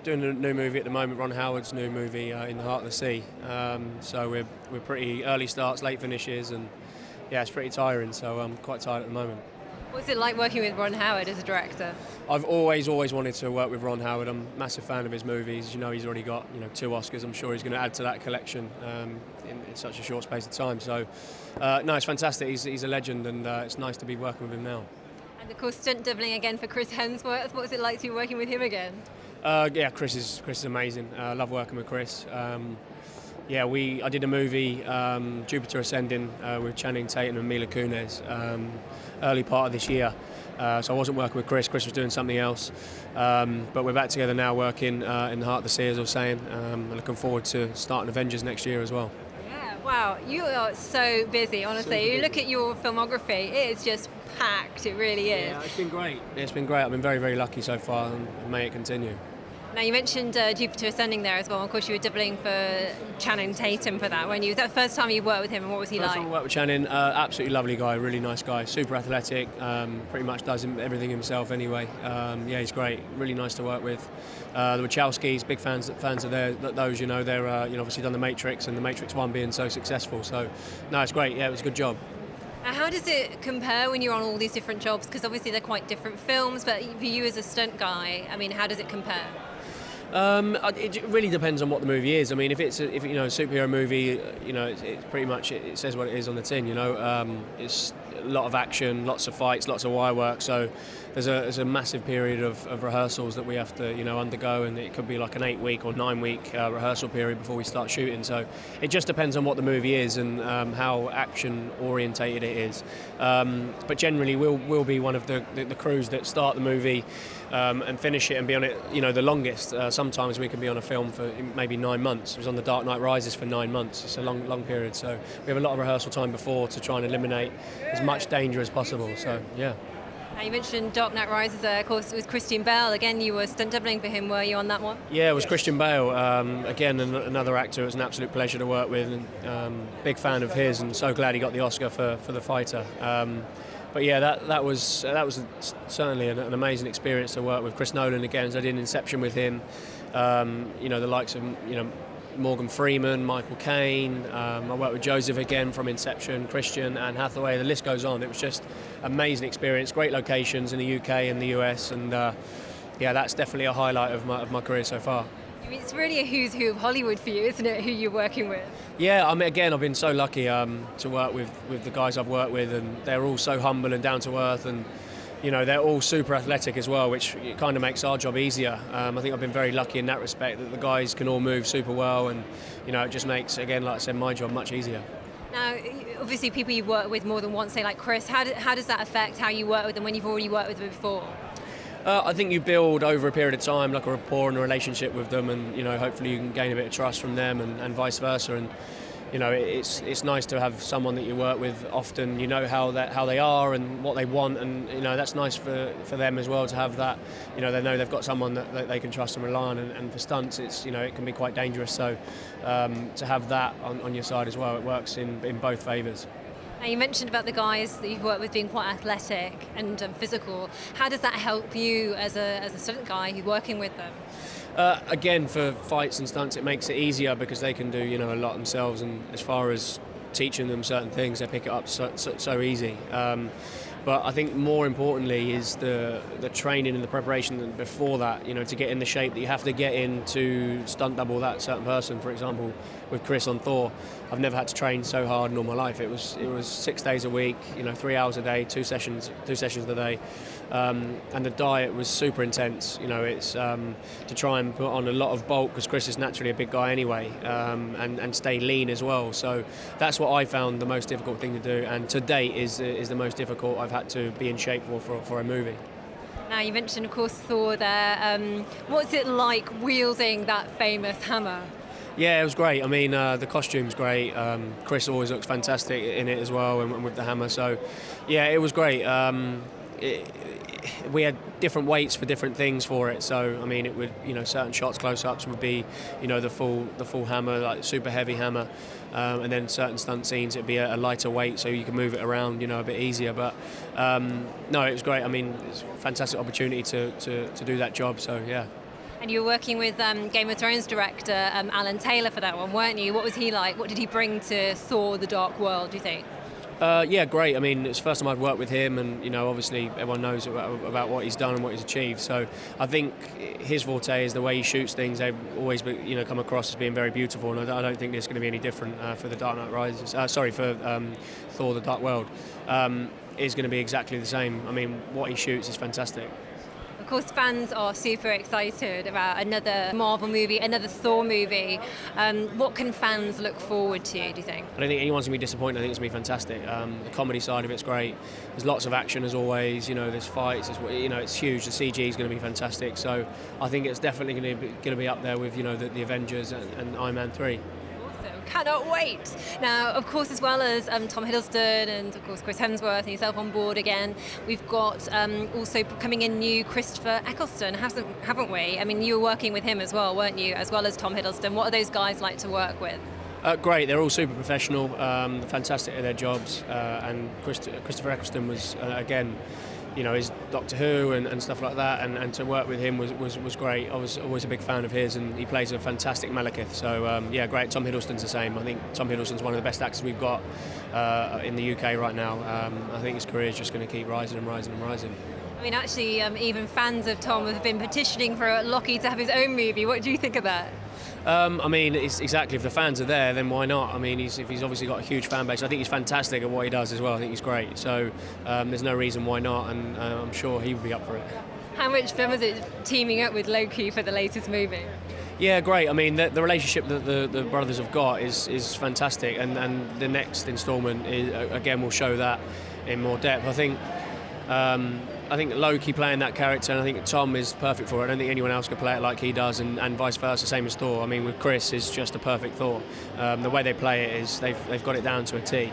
doing a new movie at the moment, Ron Howard's new movie, In the Heart of the Sea. So we're pretty early starts, late finishes, and yeah, it's pretty tiring. So I'm quite tired at the moment. What's it like working with Ron Howard as a director? I've always wanted to work with Ron Howard. I'm a massive fan of his movies. You know, he's already got 2 Oscars. I'm sure he's going to add to that collection in such a short space of time. So, no, it's fantastic. He's a legend, and it's nice to be working with him now. And of course, stunt doubling again for Chris Hemsworth. What was it like to be working with him again? Yeah, Chris is amazing. I love working with Chris. I did a movie, Jupiter Ascending, with Channing Tatum and Mila Kunis, early part of this year. So I wasn't working with Chris. Chris was doing something else. But we're back together now, working in the Heart of the Sea, as I was saying. Looking forward to starting Avengers next year as well. Yeah, wow, you are so busy, honestly. You look at your filmography, it is just packed, it really is. Yeah, it's been great. It's been great. I've been very, very lucky so far, and may it continue. Now, you mentioned Jupiter Ascending there as well. Of course, you were doubling for Channing Tatum for that. Was that the first time you worked with him, and what was he like? First time I worked with Channing, absolutely lovely guy, really nice guy, super athletic, pretty much does everything himself anyway. Yeah, he's great, really nice to work with. The Wachowskis, big fans of those. They're obviously done The Matrix, and The Matrix 1 being so successful. So, no, it's great. Yeah, it was a good job. How does it compare when you're on all these different jobs? Because obviously they're quite different films, but for you as a stunt guy, I mean, how does it compare? It really depends on what the movie is. I mean, if it's a superhero movie, it's pretty much it says what it is on the tin. It's a lot of action, lots of fights, lots of wire work. So there's a massive period of rehearsals that we have to undergo, and it could be like an 8-week or 9-week rehearsal period before we start shooting. So it just depends on what the movie is and how action orientated it is. But generally, we'll be one of the crews that start the movie and finish it and be on it the longest. Sometimes we can be on a film for maybe 9 months. I was on The Dark Knight Rises for 9 months. It's a long period. So we have a lot of rehearsal time before to try and eliminate as much danger as possible. So yeah. Now, you mentioned Dark Knight Rises, of course, it was Christian Bale. Again, you were stunt doubling for him. Were you on that one? Yeah, it was Christian Bale. Again, another actor. It was an absolute pleasure to work with. And, big fan of his, and so glad he got the Oscar for The Fighter. But yeah, that was certainly an amazing experience to work with Chris Nolan again. As I did Inception with him. The likes of Morgan Freeman, Michael Caine. I worked with Joseph again from Inception, Christian Anne Hathaway. The list goes on. It was just amazing experience. Great locations in the UK and the US, and that's definitely a highlight of my career so far. I mean, it's really a who's who of Hollywood for you, isn't it? Who you're working with? Yeah, I mean, again, I've been so lucky to work with the guys I've worked with, and they're all so humble and down to earth, and they're all super athletic as well, which kind of makes our job easier. I think I've been very lucky in that respect, that the guys can all move super well, and it just makes, again, like I said, my job much easier. Now, obviously, people you've worked with more than once, say like Chris, how does that affect how you work with them when you've already worked with them before? I think you build over a period of time like a rapport and a relationship with them, and hopefully you can gain a bit of trust from them, and vice versa. And it's nice to have someone that you work with often. How they are and what they want, and that's nice for them as well to have that. They know they've got someone that they can trust and rely on. And for stunts, it's it can be quite dangerous. So to have that on your side as well, it works in both favours. Now, you mentioned about the guys that you've worked with being quite athletic and physical. How does that help you as a stunt guy who's working with them? Again, for fights and stunts, it makes it easier because they can do a lot themselves, and as far as teaching them certain things, they pick it up so easy. But I think more importantly is the training and the preparation before that, to get in the shape that you have to get in to stunt double that certain person. For example, with Chris on Thor, I've never had to train so hard in all my life. It was 6 days a week, 3 hours a day, two sessions a day. And the diet was super intense. It's to try and put on a lot of bulk, because Chris is naturally a big guy anyway, and stay lean as well. So that's what I found the most difficult thing to do, and to date is the most difficult I've had to be in shape for a movie. Now, you mentioned, of course, Thor there. What's it like wielding that famous hammer? Yeah, it was great. I mean, the costume's great. Chris always looks fantastic in it as well, and with the hammer. So, yeah, it was great. We had different weights for different things for it. So, I mean, it would, certain shots, close-ups would be, the full hammer, like super heavy hammer, and then certain stunt scenes it'd be a lighter weight, so you can move it around, a bit easier. But no, it was great. I mean, it's a fantastic opportunity to do that job. So, yeah. And you were working with Game of Thrones director Alan Taylor for that one, weren't you? What was he like? What did he bring to Thor: The Dark World, do you think? Yeah, great. I mean, it's the first time I've worked with him, and obviously everyone knows about what he's done and what he's achieved. So I think his forte is the way he shoots things. They always, come across as being very beautiful, and I don't think it's going to be any different for the Dark Knight Rises. For Thor: The Dark World, is going to be exactly the same. I mean, what he shoots is fantastic. Of course, fans are super excited about another Marvel movie, another Thor movie. What can fans look forward to, do you think? I don't think anyone's going to be disappointed. I think it's going to be fantastic. The comedy side of it's great. There's lots of action as always. There's fights. It's huge. The CG is going to be fantastic. So I think it's definitely going to be up there with the Avengers and Iron Man 3. Cannot wait. Now, of course, as well as Tom Hiddleston and, of course, Chris Hemsworth and yourself on board again, we've got also coming in new Christopher Eccleston, haven't we? I mean, you were working with him as well, weren't you, as well as Tom Hiddleston. What are those guys like to work with? Great. They're all super professional, fantastic at their jobs, and Christopher Eccleston was, again, his Doctor Who and stuff like that, and to work with him was great. I was always a big fan of his, and he plays a fantastic Malekith. So great. Tom Hiddleston's the same. I think Tom Hiddleston's one of the best actors we've got in the UK right now. I think his career is just going to keep rising and rising and rising. I mean, actually, even fans of Tom have been petitioning for Loki to have his own movie. What do you think of that? I mean, it's exactly, if the fans are there, then why not? I mean, if he's obviously got a huge fan base. I think he's fantastic at what he does as well. I think he's great. So there's no reason why not, and I'm sure he would be up for it. How much fun was it teaming up with Loki for the latest movie? Yeah, great. I mean, the relationship that the brothers have got is fantastic, and the next instalment again will show that in more depth. I think Loki playing that character, and I think Tom is perfect for it. I don't think anyone else could play it like he does, and vice versa, same as Thor. I mean, with Chris, is just a perfect Thor. The way they play it is they've got it down to a T.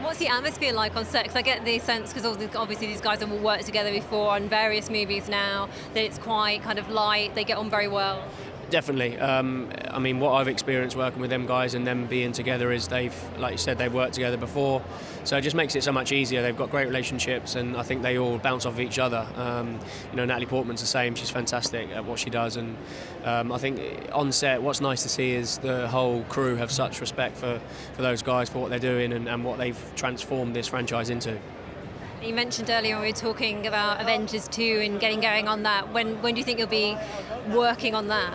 What's the atmosphere like on set? Because I get the sense, because obviously these guys have all worked together before on various movies now, that it's quite kind of light, they get on very well. Definitely. I mean, what I've experienced working with them guys and them being together is like you said, they've worked together before. So it just makes it so much easier. They've got great relationships, and I think they all bounce off of each other. Natalie Portman's the same. She's fantastic at what she does. And I think on set, what's nice to see is the whole crew have such respect for those guys, for what they're doing and what they've transformed this franchise into. You mentioned earlier when we were talking about Avengers 2 and getting going on that. When do you think you'll be working on that?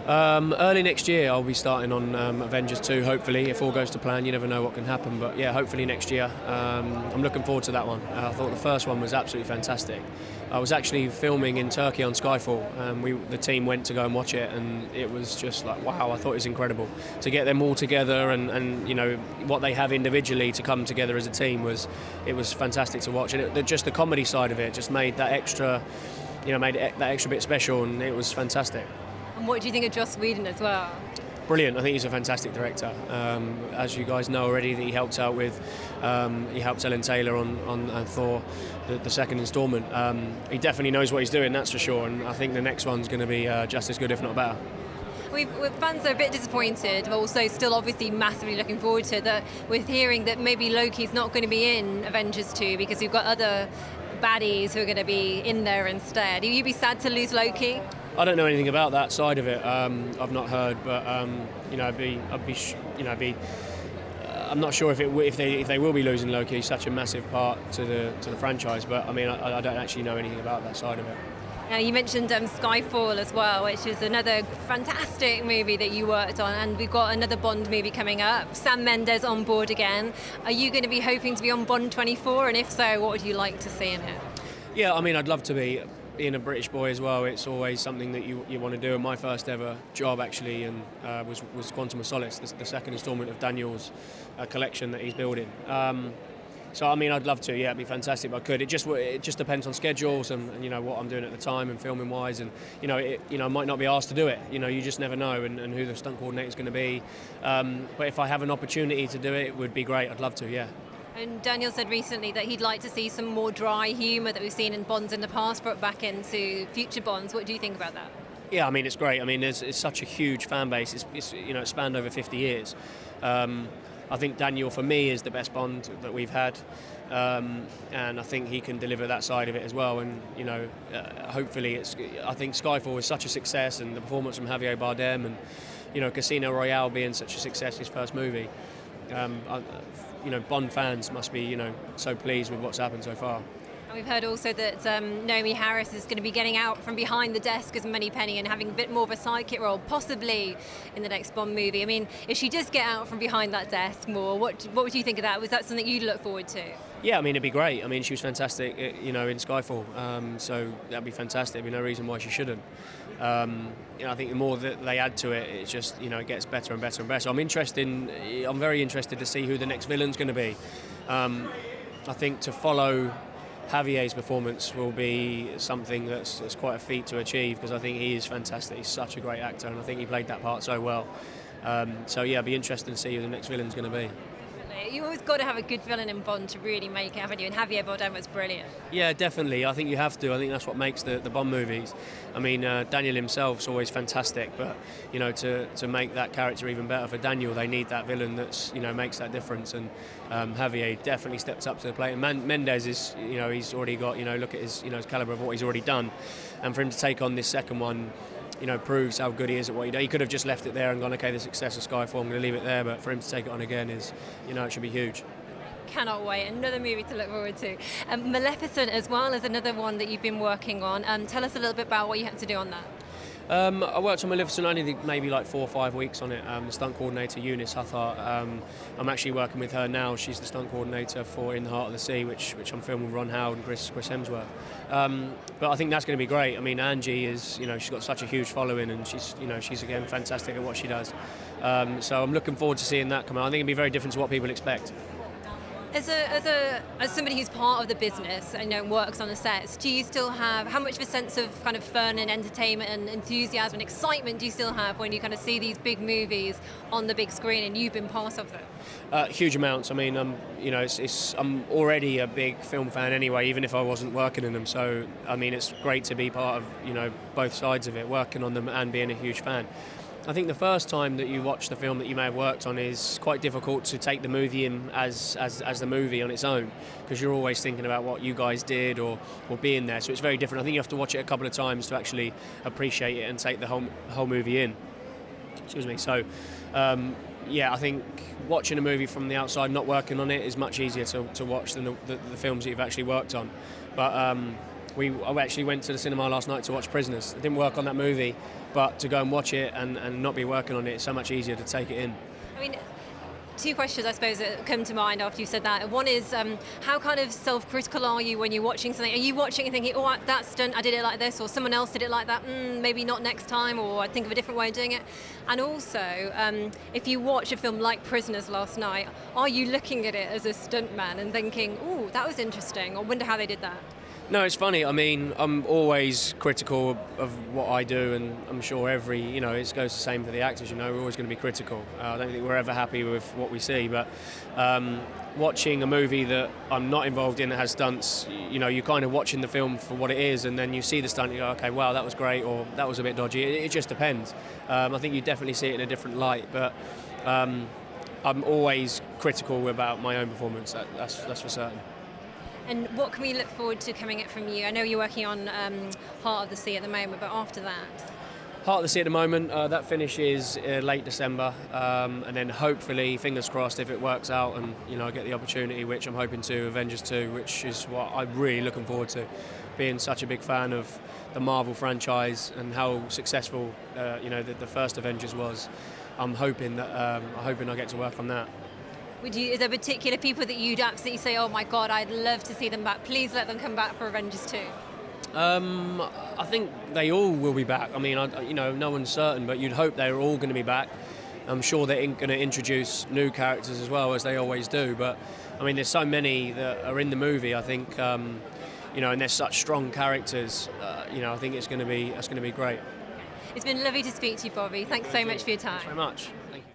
Early next year I'll be starting on Avengers 2, hopefully, if all goes to plan. You never know what can happen, but yeah, hopefully next year. I'm looking forward to that one. I thought the first one was absolutely fantastic. I was actually filming in Turkey on Skyfall. The team went to go and watch it, and it was just like, wow, I thought it was incredible. To get them all together and what they have individually to come together as a team was fantastic to watch. And just the comedy side of it just made that extra bit special, and it was fantastic. And what do you think of Joss Whedon as well? Brilliant. I think he's a fantastic director. As you guys know already, that he helped Ellen Taylor on Thor, the second instalment. He definitely knows what he's doing, that's for sure. And I think the next one's going to be just as good, if not better. Fans are a bit disappointed, but also still obviously massively looking forward to that. With hearing that maybe Loki's not going to be in Avengers 2 because we've got other baddies who are going to be in there instead. Will you be sad to lose Loki? I don't know anything about that side of it. I've not heard, but I'm not sure if they will be losing Loki. He's such a massive part to the franchise, but I mean, I don't actually know anything about that side of it. Now, you mentioned Skyfall as well, which is another fantastic movie that you worked on, and we've got another Bond movie coming up. Sam Mendes on board again. Are you going to be hoping to be on Bond 24, and if so, what would you like to see in it? Yeah, I mean, I'd love to be. Being a British boy as well, it's always something that you want to do. And my first ever job actually was Quantum of Solace, the second instalment of Daniel's collection that he's building. So I mean, I'd love to. Yeah, it'd be fantastic if I could. It just depends on schedules and what I'm doing at the time and filming wise, and I might not be asked to do it. You just never know, and who the stunt coordinator is going to be. But if I have an opportunity to do it, it would be great. I'd love to. Yeah. And Daniel said recently that he'd like to see some more dry humour that we've seen in Bonds in the past brought back into future Bonds. What do you think about that? Yeah, I mean, it's great. I mean, it's such a huge fan base. It's spanned over 50 years. I think Daniel, for me, is the best Bond that we've had. and I think he can deliver that side of it as well. And hopefully, I think Skyfall was such a success, and the performance from Javier Bardem, and Casino Royale being such a success, his first movie. Bond fans must be so pleased with what's happened so far. And we've heard also that Naomie Harris is going to be getting out from behind the desk as Moneypenny and having a bit more of a sidekick role, possibly in the next Bond movie. I mean, if she does get out from behind that desk more, what would you think of that? Was that something you'd look forward to? Yeah, I mean, it'd be great. I mean, she was fantastic, in Skyfall. So that'd be fantastic. There'd be no reason why she shouldn't. I think the more that they add to it, it's just, it gets better and better and better. I'm very interested to see who the next villain's going to be. I think to follow Javier's performance will be something that's quite a feat to achieve, because I think he is fantastic. He's such a great actor, and I think he played that part so well. It'd be interesting to see who the next villain's going to be. You always got to have a good villain in Bond to really make it, haven't you? And Javier Bardem was brilliant. Yeah, definitely. I think you have to. I think that's what makes the Bond movies. I mean, Daniel himself's always fantastic, but to make that character even better for Daniel, they need that villain that's makes that difference. And Javier definitely steps up to the plate. And Mendes is he's already got look at his his caliber of what he's already done, and for him to take on this second one, proves how good he is at what he does. He could have just left it there and gone, okay, the success of Skyfall, I'm going to leave it there, but for him to take it on again is, it should be huge. Cannot wait. Another movie to look forward to. Maleficent as well is another one that you've been working on. Tell us a little bit about what you had to do on that. I worked on Maleficent only maybe like 4 or 5 weeks on it. The stunt coordinator, Eunice Huthart, I'm actually working with her now. She's the stunt coordinator for In the Heart of the Sea, which I'm filming with Ron Howard and Chris Hemsworth. But I think that's going to be great. I mean, Angie is, she's got such a huge following, and she's again fantastic at what she does. So I'm looking forward to seeing that come out. I think it'll be very different to what people expect. As somebody who's part of the business and works on the sets, do you still have, how much of a sense of kind of fun and entertainment and enthusiasm and excitement do you still have when you kind of see these big movies on the big screen and you've been part of them? Huge amounts. I mean, I'm already a big film fan anyway, even if I wasn't working in them. So I mean, it's great to be part of both sides of it, working on them and being a huge fan. I think the first time that you watch the film that you may have worked on is quite difficult to take the movie in as the movie on its own, because you're always thinking about what you guys did or being there. So it's very different. I think you have to watch it a couple of times to actually appreciate it and take the whole movie in. Excuse me. So, I think watching a movie from the outside, not working on it, is much easier to watch than the films that you've actually worked on. But I actually went to the cinema last night to watch Prisoners. I didn't work on that movie, but to go and watch it and not be working on it, it's so much easier to take it in. I mean, 2 questions, I suppose, that come to mind after you said that. One is, how kind of self-critical are you when you're watching something? Are you watching and thinking, oh, that stunt, I did it like this, or someone else did it like that, maybe not next time, or I think of a different way of doing it? And also, if you watch a film like Prisoners last night, are you looking at it as a stuntman and thinking, oh, that was interesting, or wonder how they did that? No, it's funny. I mean, I'm always critical of what I do, and I'm sure it goes the same for the actors. We're always going to be critical. I don't think we're ever happy with what we see, but watching a movie that I'm not involved in that has stunts, you're kind of watching the film for what it is, and then you see the stunt, you go, okay, wow, that was great, or that was a bit dodgy. It just depends. I think you definitely see it in a different light, but I'm always critical about my own performance. That's for certain. And what can we look forward to coming from you? I know you're working on Heart of the Sea at the moment, but after that? Heart of the Sea at the moment, that finishes late December, and then hopefully, fingers crossed, if it works out and I get the opportunity, which I'm hoping to, Avengers 2, which is what I'm really looking forward to. Being such a big fan of the Marvel franchise and how successful the first Avengers was, I'm hoping I get to work on that. Is there particular people that you'd absolutely say, oh my God, I'd love to see them back, please let them come back for Avengers 2? I think they all will be back. I mean, no one's certain, but you'd hope they're all going to be back. I'm sure they're going to introduce new characters as well, as they always do. But I mean, there's so many that are in the movie. I think, and they're such strong characters. I think it's going to be great. It's been lovely to speak to you, Bobby. Thanks so much for your time. Thanks very much. Thank you.